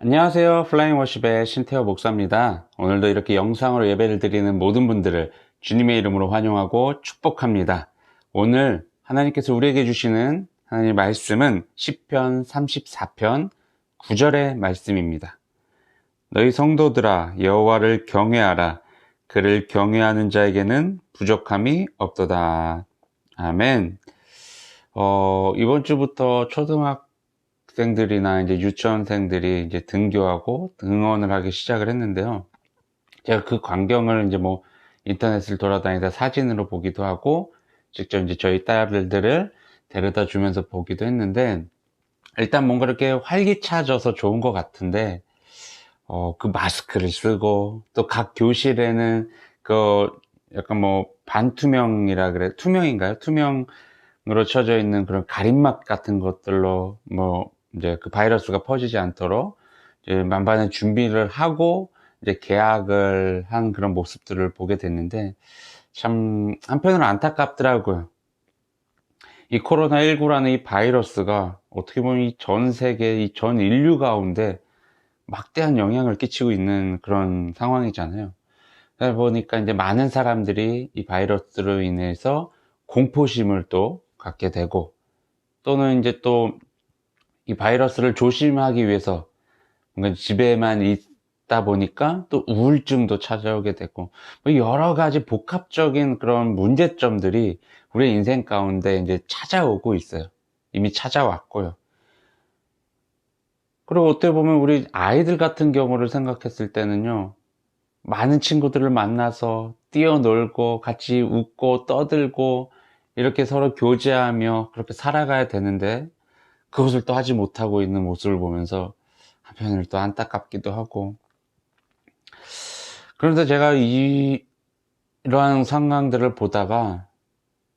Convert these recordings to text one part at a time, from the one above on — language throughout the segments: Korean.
안녕하세요. 플라잉 워십의 신태호 목사입니다. 오늘도 이렇게 영상으로 예배를 드리는 모든 분들을 주님의 이름으로 환영하고 축복합니다. 오늘 하나님께서 우리에게 주시는 하나님의 말씀은 시편 34편 9절의 말씀입니다. 너희 성도들아 여호와를 경외하라. 그를 경외하는 자에게는 부족함이 없도다. 아멘. 이번 주부터 초등학생들이나 이제 유치원생들이 이제 등교하고 등원을 하기 시작을 했는데요. 제가 그 광경을 이제 뭐 인터넷을 돌아다니다 사진으로 보기도 하고 직접 이제 저희 딸들을 데려다 주면서 보기도 했는데, 일단 뭔가 이렇게 활기차져서 좋은 것 같은데, 그 마스크를 쓰고 또 각 교실에는 그 약간 뭐 반투명이라 그래, 투명인가요? 투명으로 쳐져 있는 그런 가림막 같은 것들로 뭐 이제 그 바이러스가 퍼지지 않도록 이제 만반의 준비를 하고 이제 개학을 한 그런 모습들을 보게 됐는데, 참 한편으로 안타깝더라고요. 이 코로나19라는 이 바이러스가 어떻게 보면 이 전 세계, 이 전 인류 가운데 막대한 영향을 끼치고 있는 그런 상황이잖아요. 그러다 보니까 이제 많은 사람들이 이 바이러스로 인해서 공포심을 또 갖게 되고, 또는 이제 또 이 바이러스를 조심하기 위해서 뭔가 집에만 있다 보니까 또 우울증도 찾아오게 되고, 뭐 여러 가지 복합적인 그런 문제점들이 우리 인생 가운데 이제 찾아오고 있어요. 이미 찾아왔고요. 그리고 어떻게 보면 우리 아이들 같은 경우를 생각했을 때는요, 많은 친구들을 만나서 뛰어놀고 같이 웃고 떠들고 이렇게 서로 교제하며 그렇게 살아가야 되는데, 그것을 또 하지 못하고 있는 모습을 보면서 한편으로 또 안타깝기도 하고, 그런데 제가 이러한 상황들을 보다가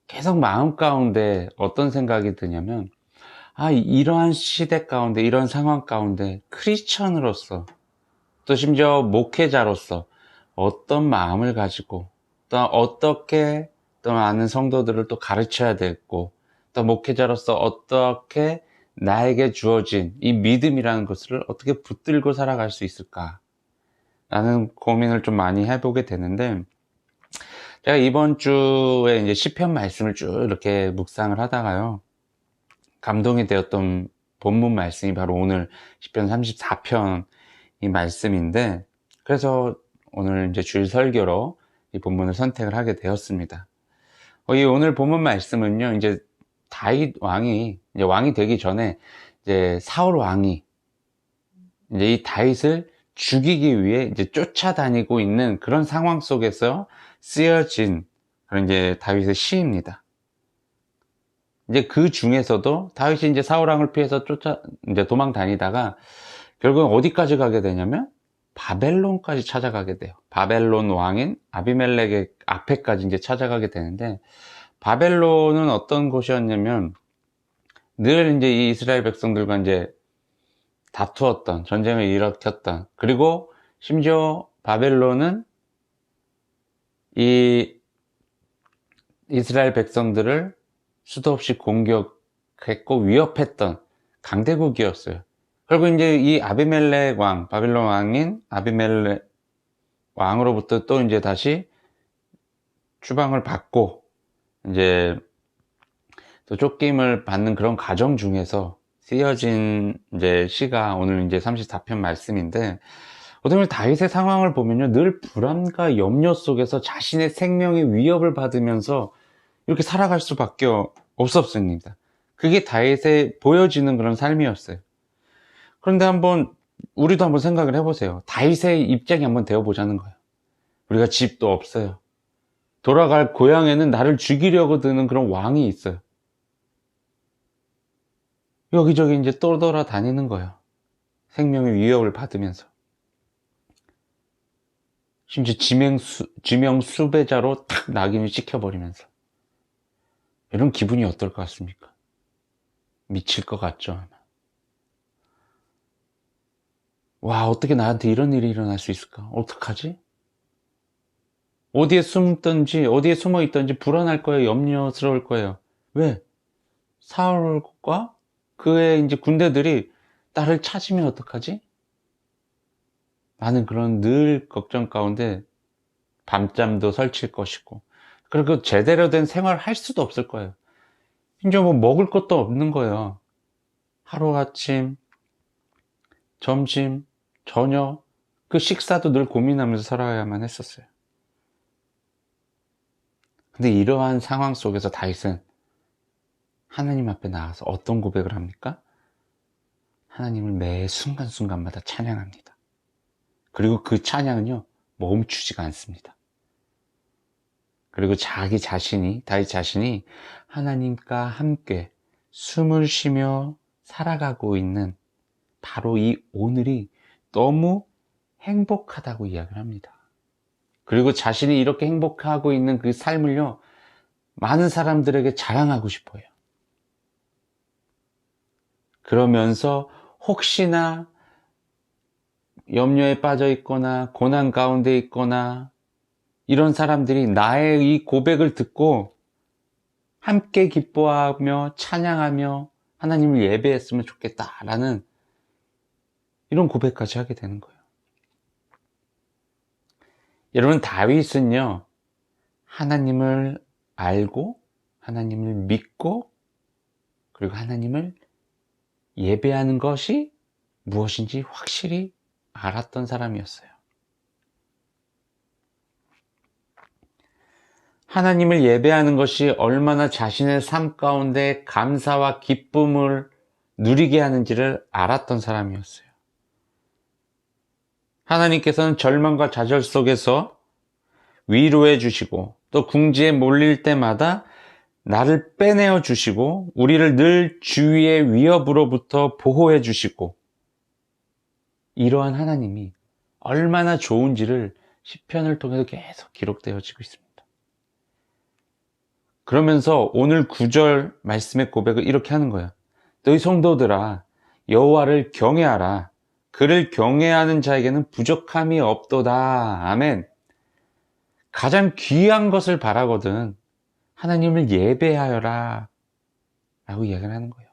계속 마음 가운데 어떤 생각이 드냐면, 이러한 시대 가운데, 이런 상황 가운데 크리스천으로서, 또 심지어 목회자로서 어떤 마음을 가지고 또 어떻게 또 많은 성도들을 또 가르쳐야 되고, 또 목회자로서 어떻게 나에게 주어진 이 믿음이라는 것을 어떻게 붙들고 살아갈 수 있을까 라는 고민을 좀 많이 해보게 되는데, 제가 이번 주에 이제 시편 말씀을 쭉 이렇게 묵상을 하다가요, 감동이 되었던 본문 말씀이 바로 오늘 시편 34편 이 말씀인데, 그래서 오늘 이제 주일 설교로 이 본문을 선택을 하게 되었습니다. 이 오늘 본문 말씀은요, 이제 다윗 왕이 이제 왕이 되기 전에 이제 사울 왕이 이제 이 다윗을 죽이기 위해 이제 쫓아다니고 있는 그런 상황 속에서 쓰여진 그런 이제 다윗의 시입니다. 이제 그 중에서도 다윗이 이제 사울 왕을 피해서 이제 도망 다니다가 결국은 어디까지 가게 되냐면 바벨론까지 찾아가게 돼요. 바벨론 왕인 아비멜렉의 앞에까지 이제 찾아가게 되는데, 바벨론은 어떤 곳이었냐면 늘 이제 이 이스라엘 백성들과 이제 다투었던, 전쟁을 일으켰던, 그리고 심지어 바벨론은 이 이스라엘 백성들을 수도 없이 공격했고 위협했던 강대국이었어요. 그리고 이제 이 아비멜렉 왕, 바빌론 왕인 아비멜렉 왕으로부터 또 이제 다시 추방을 받고 이제 또 쫓김을 받는 그런 과정 중에서 쓰여진 이제 시가 오늘 이제 34편 말씀인데, 어떻게 보면 다윗의 상황을 보면요, 늘 불안과 염려 속에서 자신의 생명의 위협을 받으면서 이렇게 살아갈 수밖에 없었습니다. 그게 다윗의 보여지는 그런 삶이었어요. 그런데 우리도 한번 생각을 해보세요. 다윗의 입장이 한번 되어보자는 거예요. 우리가 집도 없어요. 돌아갈 고향에는 나를 죽이려고 드는 그런 왕이 있어요. 여기저기 이제 떠돌아다니는 거예요. 생명의 위협을 받으면서. 심지어 지명수배자로 탁 낙인을 찍혀버리면서. 이런 기분이 어떨 것 같습니까? 미칠 것 같죠? 와, 어떻게 나한테 이런 일이 일어날 수 있을까? 어떡하지? 어디에 숨든지, 어디에 숨어 있든지 불안할 거예요. 염려스러울 거예요. 왜? 사울과 그의 이제 군대들이 나를 찾으면 어떡하지? 많은 그런 늘 걱정 가운데 밤잠도 설칠 것이고, 그리고 제대로 된 생활을 할 수도 없을 거예요. 심지어 뭐 먹을 것도 없는 거예요. 하루아침, 점심, 저녁, 그 식사도 늘 고민하면서 살아야만 했었어요. 근데 이러한 상황 속에서 다윗은 하나님 앞에 나와서 어떤 고백을 합니까? 하나님을 매 순간순간마다 찬양합니다. 그리고 그 찬양은요, 멈추지가 않습니다. 그리고 다윗 자신이 하나님과 함께 숨을 쉬며 살아가고 있는 바로 이 오늘이 너무 행복하다고 이야기를 합니다. 그리고 자신이 이렇게 행복하고 있는 그 삶을요, 많은 사람들에게 자랑하고 싶어요. 그러면서 혹시나 염려에 빠져 있거나 고난 가운데 있거나 이런 사람들이 나의 이 고백을 듣고 함께 기뻐하며 찬양하며 하나님을 예배했으면 좋겠다라는 이런 고백까지 하게 되는 거예요. 여러분, 다윗은요, 하나님을 알고 하나님을 믿고 그리고 하나님을 예배하는 것이 무엇인지 확실히 알았던 사람이었어요. 하나님을 예배하는 것이 얼마나 자신의 삶 가운데 감사와 기쁨을 누리게 하는지를 알았던 사람이었어요. 하나님께서는 절망과 좌절 속에서 위로해 주시고 또 궁지에 몰릴 때마다 나를 빼내어 주시고 우리를 늘 주위의 위협으로부터 보호해 주시고, 이러한 하나님이 얼마나 좋은지를 시편을 통해서 계속 기록되어지고 있습니다. 그러면서 오늘 9절 말씀의 고백을 이렇게 하는 거예요. 너희 성도들아, 여호와를 경외하라. 그를 경외하는 자에게는 부족함이 없도다. 아멘. 가장 귀한 것을 바라거든 하나님을 예배하여라 라고 이야기를 하는 거예요.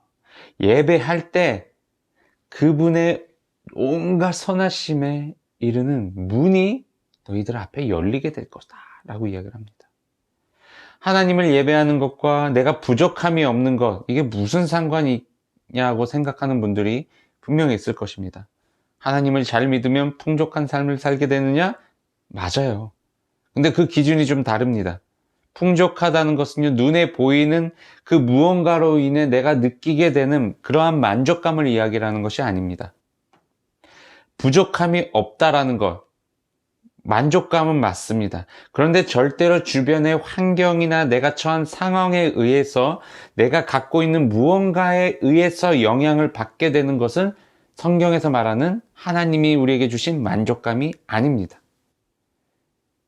예배할 때 그분의 온갖 선하심에 이르는 문이 너희들 앞에 열리게 될 것이다 라고 이야기를 합니다. 하나님을 예배하는 것과 내가 부족함이 없는 것, 이게 무슨 상관이 있냐고 생각하는 분들이 분명히 있을 것입니다. 하나님을 잘 믿으면 풍족한 삶을 살게 되느냐? 맞아요. 근데 그 기준이 좀 다릅니다. 풍족하다는 것은요, 눈에 보이는 그 무언가로 인해 내가 느끼게 되는 그러한 만족감을 이야기하는 것이 아닙니다. 부족함이 없다라는 것, 만족감은 맞습니다. 그런데 절대로 주변의 환경이나 내가 처한 상황에 의해서 내가 갖고 있는 무언가에 의해서 영향을 받게 되는 것은 성경에서 말하는 하나님이 우리에게 주신 만족감이 아닙니다.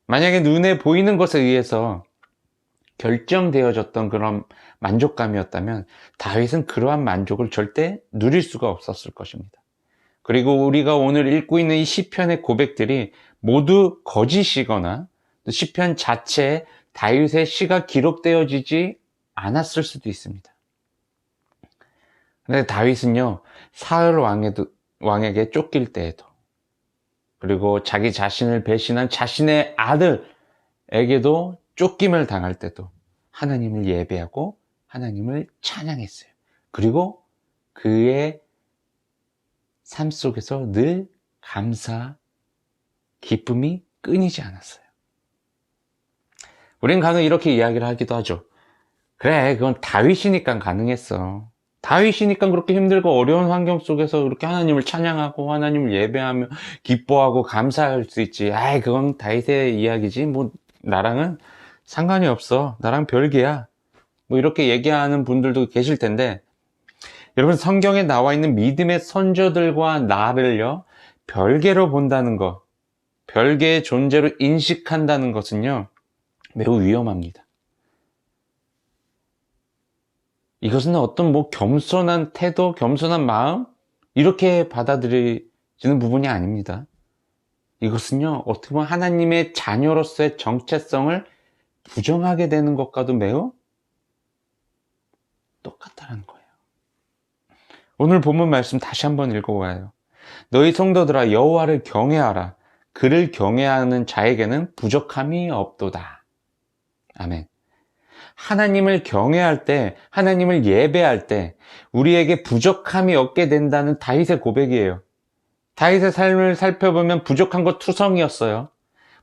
만약에 눈에 보이는 것에 의해서 결정되어졌던 그런 만족감이었다면 다윗은 그러한 만족을 절대 누릴 수가 없었을 것입니다. 그리고 우리가 오늘 읽고 있는 이 시편의 고백들이 모두 거짓이거나 시편 자체에 다윗의 시가 기록되어지지 않았을 수도 있습니다. 그런데 다윗은요, 사울 왕에게 쫓길 때에도, 그리고 자기 자신을 배신한 자신의 아들에게도 쫓김을 당할 때도 하나님을 예배하고 하나님을 찬양했어요. 그리고 그의 삶 속에서 늘 감사, 기쁨이 끊이지 않았어요. 우린 간혹 이렇게 이야기를 하기도 하죠. 그래, 그건 다윗이니까 가능했어. 다윗이니까 그렇게 힘들고 어려운 환경 속에서 그렇게 하나님을 찬양하고 하나님을 예배하며 기뻐하고 감사할 수 있지. 아이, 그건 다윗의 이야기지. 뭐 나랑은 상관이 없어. 나랑 별개야. 뭐 이렇게 얘기하는 분들도 계실 텐데, 여러분, 성경에 나와 있는 믿음의 선조들과 나를요, 별개로 본다는 것, 별개의 존재로 인식한다는 것은요, 매우 위험합니다. 이것은 어떤 겸손한 태도, 겸손한 마음, 이렇게 받아들여지는 부분이 아닙니다. 이것은요, 어떻게 보면 하나님의 자녀로서의 정체성을 부정하게 되는 것과도 매우 똑같다는 거예요. 오늘 본문 말씀 다시 한번 읽어봐요. 너희 성도들아 여호와를 경외하라. 그를 경외하는 자에게는 부족함이 없도다. 아멘. 하나님을 경외할 때, 하나님을 예배할 때 우리에게 부족함이 없게 된다는 다윗의 고백이에요. 다윗의 삶을 살펴보면 부족한 것 투성이었어요.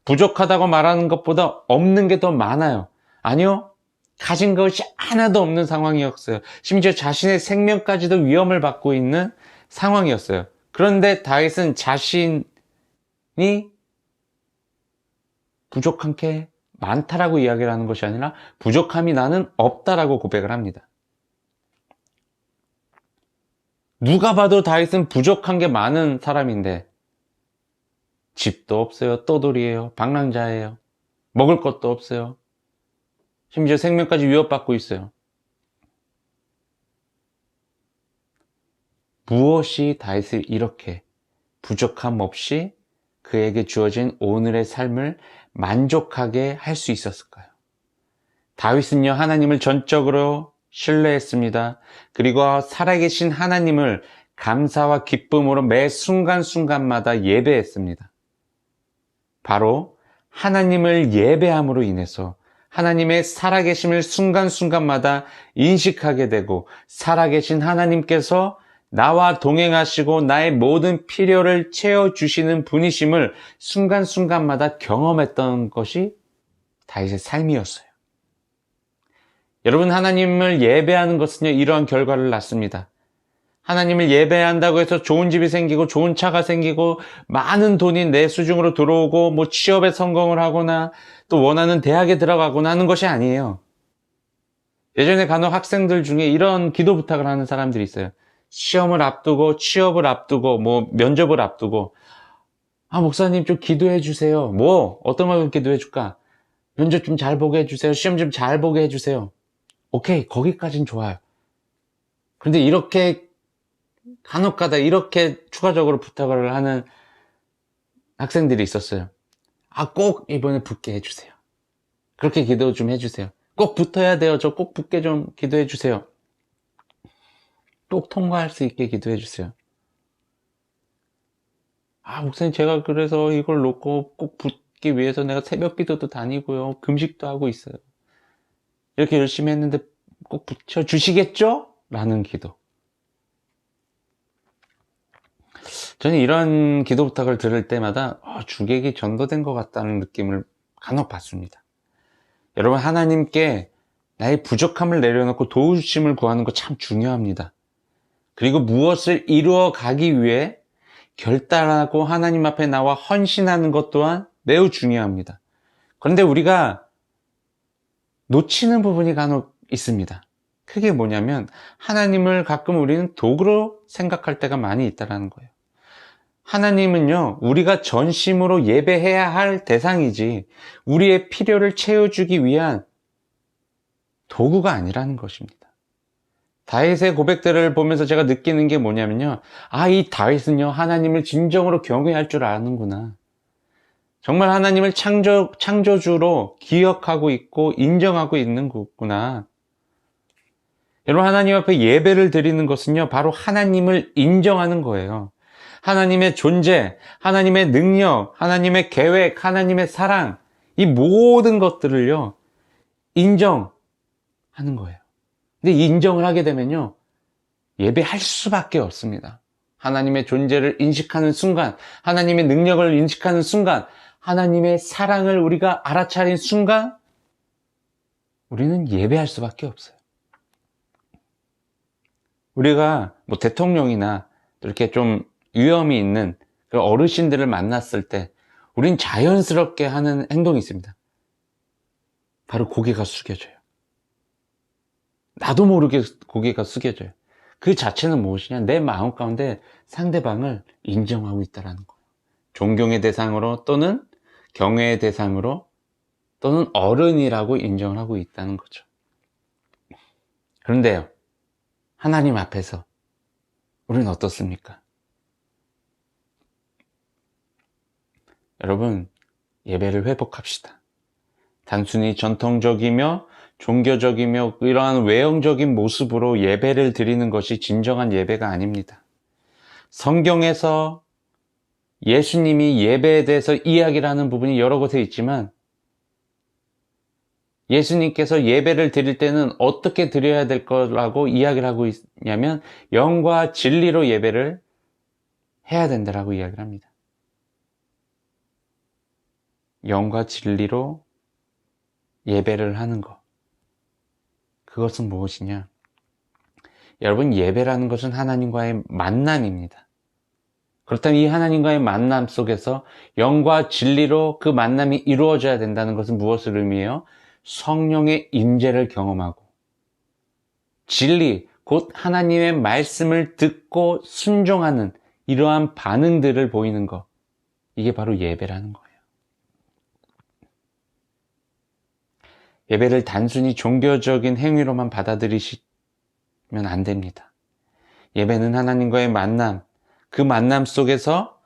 부족하다고 말하는 것보다 없는 게 더 많아요. 아니요. 가진 것이 하나도 없는 상황이었어요. 심지어 자신의 생명까지도 위험을 받고 있는 상황이었어요. 그런데 다윗은 자신이 부족한 게 많다라고 이야기를 하는 것이 아니라 부족함이 나는 없다라고 고백을 합니다. 누가 봐도 다윗은 부족한 게 많은 사람인데 집도 없어요. 떠돌이에요. 방랑자예요. 먹을 것도 없어요. 심지어 생명까지 위협받고 있어요. 무엇이 다윗을 이렇게 부족함 없이 그에게 주어진 오늘의 삶을 만족하게 할 수 있었을까요? 다윗은요, 하나님을 전적으로 신뢰했습니다. 그리고 살아계신 하나님을 감사와 기쁨으로 매 순간순간마다 예배했습니다. 바로 하나님을 예배함으로 인해서 하나님의 살아계심을 순간순간마다 인식하게 되고 살아계신 하나님께서 나와 동행하시고 나의 모든 필요를 채워주시는 분이심을 순간순간마다 경험했던 것이 다윗의 삶이었어요. 여러분, 하나님을 예배하는 것은요, 이러한 결과를 낳습니다. 하나님을 예배한다고 해서 좋은 집이 생기고 좋은 차가 생기고 많은 돈이 내 수중으로 들어오고 뭐 취업에 성공을 하거나 또 원하는 대학에 들어가거나 하는 것이 아니에요. 예전에 간혹 학생들 중에 이런 기도 부탁을 하는 사람들이 있어요. 시험을 앞두고 취업을 앞두고 뭐 면접을 앞두고 목사님 좀 기도해 주세요. 뭐 어떤 걸 기도해 줄까? 면접 좀 잘 보게 해주세요. 시험 좀 잘 보게 해주세요. 오케이, 거기까진 좋아요. 그런데 이렇게 간혹가다 이렇게 추가적으로 부탁을 하는 학생들이 있었어요. 꼭 이번에 붙게 해주세요. 그렇게 기도 좀 해주세요. 꼭 붙어야 돼요. 저 꼭 붙게 좀 기도해 주세요. 꼭 통과할 수 있게 기도해 주세요. 목사님, 제가 그래서 이걸 놓고 꼭 붙기 위해서 내가 새벽 기도도 다니고요. 금식도 하고 있어요. 이렇게 열심히 했는데 꼭 붙여주시겠죠? 라는 기도. 저는 이런 기도 부탁을 들을 때마다 주객이 전도된 것 같다는 느낌을 간혹 받습니다. 여러분, 하나님께 나의 부족함을 내려놓고 도우심을 구하는 거 참 중요합니다. 그리고 무엇을 이루어 가기 위해 결단하고 하나님 앞에 나와 헌신하는 것 또한 매우 중요합니다. 그런데 우리가 놓치는 부분이 간혹 있습니다. 그게 뭐냐면 하나님을 가끔 우리는 도구로 생각할 때가 많이 있다는 거예요. 하나님은요, 우리가 전심으로 예배해야 할 대상이지 우리의 필요를 채워주기 위한 도구가 아니라는 것입니다. 다윗의 고백들을 보면서 제가 느끼는 게 뭐냐면요, 이 다윗은요, 하나님을 진정으로 경외할 줄 아는구나. 정말 하나님을 창조주로 기억하고 있고 인정하고 있는 거구나. 여러분, 하나님 앞에 예배를 드리는 것은요, 바로 하나님을 인정하는 거예요. 하나님의 존재, 하나님의 능력, 하나님의 계획, 하나님의 사랑, 이 모든 것들을요, 인정하는 거예요. 근데 인정을 하게 되면요, 예배할 수밖에 없습니다. 하나님의 존재를 인식하는 순간, 하나님의 능력을 인식하는 순간, 하나님의 사랑을 우리가 알아차린 순간, 우리는 예배할 수밖에 없어요. 우리가 뭐 대통령이나 이렇게 좀 위험이 있는 그런 어르신들을 만났을 때 우린 자연스럽게 하는 행동이 있습니다. 바로 고개가 숙여져요. 나도 모르게 고개가 숙여져요. 그 자체는 무엇이냐? 내 마음 가운데 상대방을 인정하고 있다는 거예요. 존경의 대상으로 또는 경외의 대상으로 또는 어른이라고 인정을 하고 있다는 거죠. 그런데요, 하나님 앞에서 우리는 어떻습니까? 여러분, 예배를 회복합시다. 단순히 전통적이며 종교적이며 이러한 외형적인 모습으로 예배를 드리는 것이 진정한 예배가 아닙니다. 성경에서 예수님이 예배에 대해서 이야기를 하는 부분이 여러 곳에 있지만 예수님께서 예배를 드릴 때는 어떻게 드려야 될 거라고 이야기를 하고 있냐면 영과 진리로 예배를 해야 된다라고 이야기를 합니다. 영과 진리로 예배를 하는 것. 그것은 무엇이냐? 여러분, 예배라는 것은 하나님과의 만남입니다. 그렇다면 이 하나님과의 만남 속에서 영과 진리로 그 만남이 이루어져야 된다는 것은 무엇을 의미해요? 성령의 임재를 경험하고 진리, 곧 하나님의 말씀을 듣고 순종하는 이러한 반응들을 보이는 것. 이게 바로 예배라는 거예요. 예배를 단순히 종교적인 행위로만 받아들이시면 안 됩니다. 예배는 하나님과의 만남, 그 만남 속에서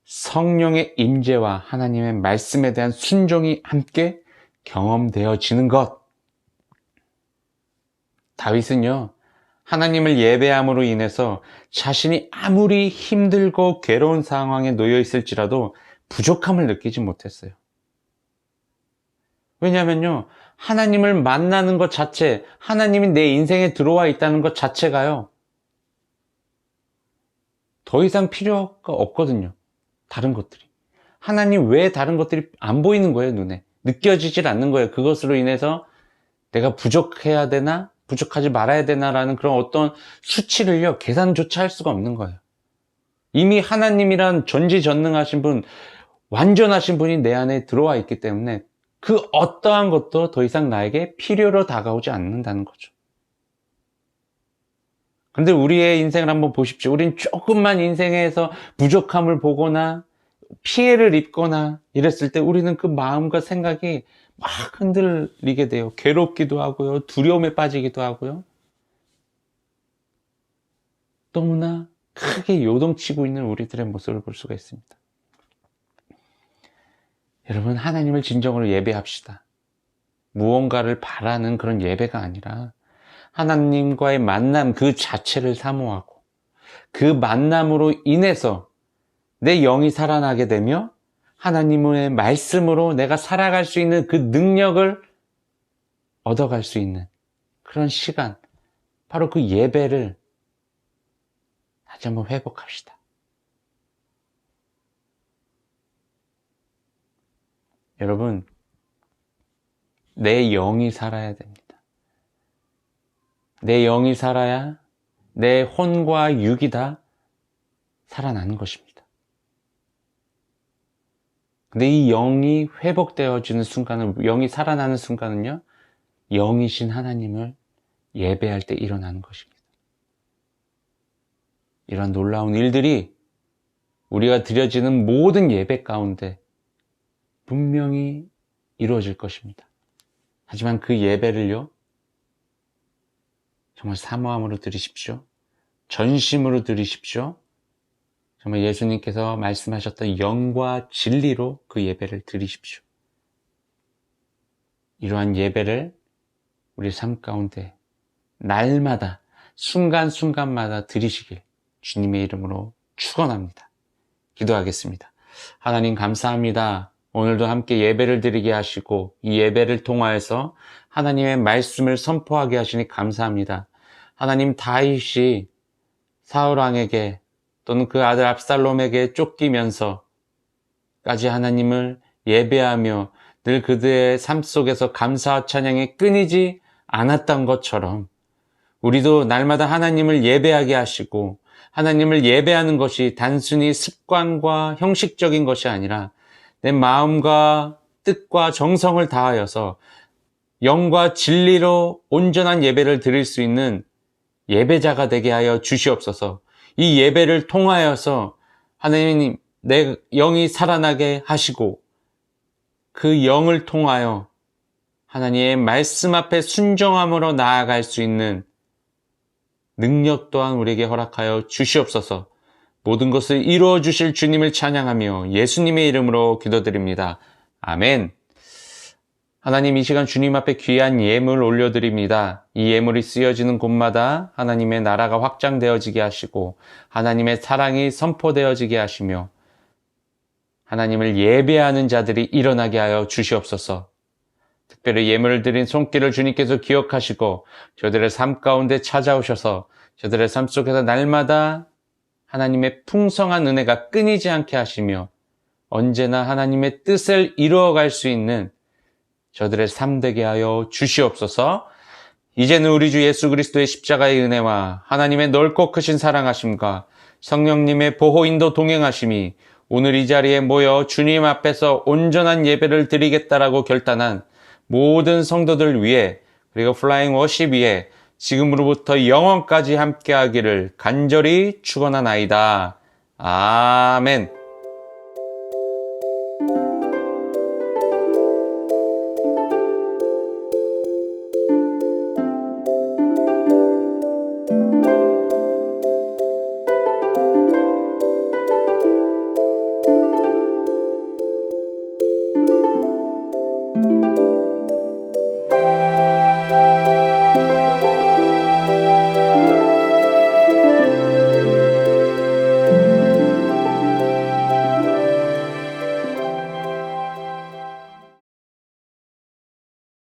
성령의 임재와 하나님의 말씀에 대한 순종이 함께 경험되어지는 것. 다윗은요, 하나님을 예배함으로 인해서 자신이 아무리 힘들고 괴로운 상황에 놓여 있을지라도 부족함을 느끼지 못했어요. 왜냐하면요, 하나님을 만나는 것 자체, 하나님이 내 인생에 들어와 있다는 것 자체가요, 더 이상 필요가 없거든요. 다른 것들이. 하나님 외에 다른 것들이 안 보이는 거예요, 눈에. 느껴지질 않는 거예요. 그것으로 인해서 내가 부족해야 되나, 부족하지 말아야 되나라는 그런 어떤 수치를요, 계산조차 할 수가 없는 거예요. 이미 하나님이란 전지전능하신 분, 완전하신 분이 내 안에 들어와 있기 때문에 그 어떠한 것도 더 이상 나에게 필요로 다가오지 않는다는 거죠. 그런데 우리의 인생을 한번 보십시오. 우린 조금만 인생에서 부족함을 보거나 피해를 입거나 이랬을 때 우리는 그 마음과 생각이 막 흔들리게 돼요. 괴롭기도 하고요. 두려움에 빠지기도 하고요. 너무나 크게 요동치고 있는 우리들의 모습을 볼 수가 있습니다. 여러분, 하나님을 진정으로 예배합시다. 무언가를 바라는 그런 예배가 아니라 하나님과의 만남 그 자체를 사모하고 그 만남으로 인해서 내 영이 살아나게 되며 하나님의 말씀으로 내가 살아갈 수 있는 그 능력을 얻어갈 수 있는 그런 시간, 바로 그 예배를 다시 한번 회복합시다. 여러분, 내 영이 살아야 됩니다. 내 영이 살아야 내 혼과 육이 다 살아나는 것입니다. 근데 이 영이 회복되어지는 순간은, 영이 살아나는 순간은요, 영이신 하나님을 예배할 때 일어나는 것입니다. 이런 놀라운 일들이 우리가 드려지는 모든 예배 가운데 분명히 이루어질 것입니다. 하지만 그 예배를요, 정말 사모함으로 드리십시오. 전심으로 드리십시오. 정말 예수님께서 말씀하셨던 영과 진리로 그 예배를 드리십시오. 이러한 예배를 우리 삶 가운데 날마다 순간순간마다 드리시길 주님의 이름으로 축원합니다. 기도하겠습니다. 하나님, 감사합니다. 오늘도 함께 예배를 드리게 하시고 이 예배를 통하여서 하나님의 말씀을 선포하게 하시니 감사합니다. 하나님, 다윗이 사울왕에게 또는 그 아들 압살롬에게 쫓기면서까지 하나님을 예배하며 늘 그들의 삶 속에서 감사와 찬양이 끊이지 않았던 것처럼 우리도 날마다 하나님을 예배하게 하시고 하나님을 예배하는 것이 단순히 습관과 형식적인 것이 아니라 내 마음과 뜻과 정성을 다하여서 영과 진리로 온전한 예배를 드릴 수 있는 예배자가 되게 하여 주시옵소서. 이 예배를 통하여서 하나님, 내 영이 살아나게 하시고 그 영을 통하여 하나님의 말씀 앞에 순종함으로 나아갈 수 있는 능력 또한 우리에게 허락하여 주시옵소서. 모든 것을 이루어 주실 주님을 찬양하며 예수님의 이름으로 기도드립니다. 아멘. 하나님, 이 시간 주님 앞에 귀한 예물 올려드립니다. 이 예물이 쓰여지는 곳마다 하나님의 나라가 확장되어지게 하시고 하나님의 사랑이 선포되어지게 하시며 하나님을 예배하는 자들이 일어나게 하여 주시옵소서. 특별히 예물을 드린 손길을 주님께서 기억하시고 저들의 삶 가운데 찾아오셔서 저들의 삶 속에서 날마다 하나님의 풍성한 은혜가 끊이지 않게 하시며 언제나 하나님의 뜻을 이루어갈 수 있는 저들의 삶 되게 하여 주시옵소서. 이제는 우리 주 예수 그리스도의 십자가의 은혜와 하나님의 넓고 크신 사랑하심과 성령님의 보호 인도 동행하심이 오늘 이 자리에 모여 주님 앞에서 온전한 예배를 드리겠다라고 결단한 모든 성도들 위해, 그리고 플라잉 워십 위에 지금으로부터 영원까지 함께하기를 간절히 축원하나이다. 아멘.